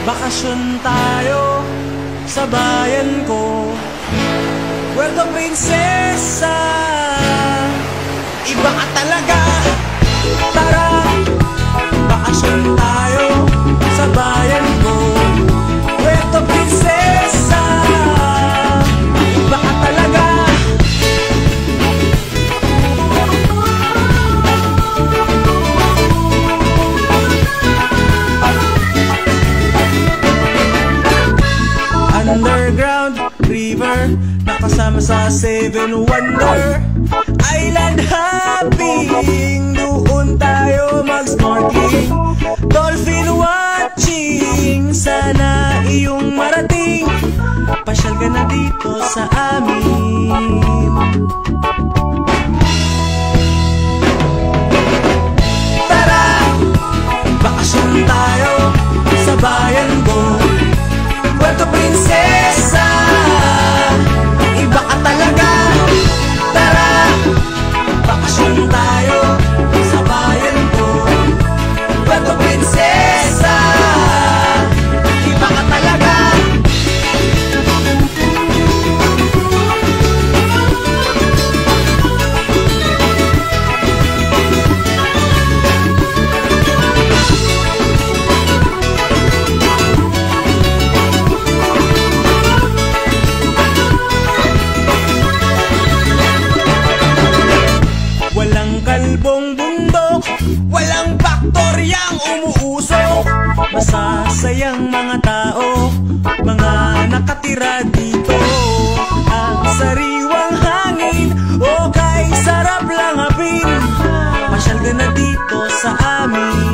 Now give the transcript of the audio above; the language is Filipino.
Bakasyon tayo sa bayan ko, Puerto Princesa. Iba ka talaga. Tara, bakasyon tayo sa bayan ko, Puerto Princesa. Iba ka talaga. Underground river, nakasama sa Seven Wonder Island hopping. Doon tayo mag-snorkeling, dolphin watching. Sana iyong marating, pasyal ka na dito sa amin. Tara, bakasyon tayo sa bayan ko, Puerto Princesa. Iba ka talaga. Tara, bakasyon tayo sa bayan ko, Puerto Princesa. Iba ka talaga. Kalbong bundok, walang baktoryang umuusok. Masasayang mga tao, mga nakatira dito. Ang sariwang hangin, o kay sarap lang hapin. Pasyal ka na dito sa amin.